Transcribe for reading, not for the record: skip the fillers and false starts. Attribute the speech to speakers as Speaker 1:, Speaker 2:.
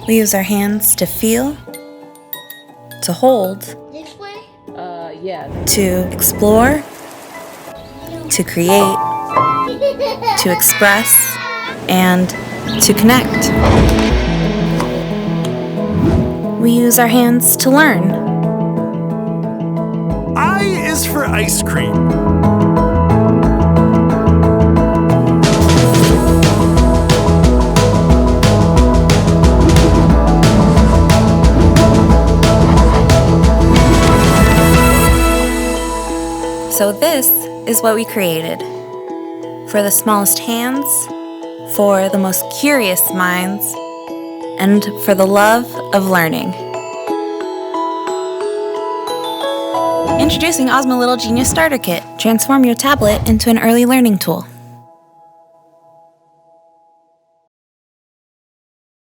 Speaker 1: We use our hands to feel, to hold, to explore, to create, to express, and to connect. We use our hands to learn.
Speaker 2: I is for ice cream.
Speaker 1: So this is what we created. For the smallest hands, for the most curious minds, and for the love of learning. Introducing OSMO Little Genius Starter Kit. Transform your tablet into an early learning tool.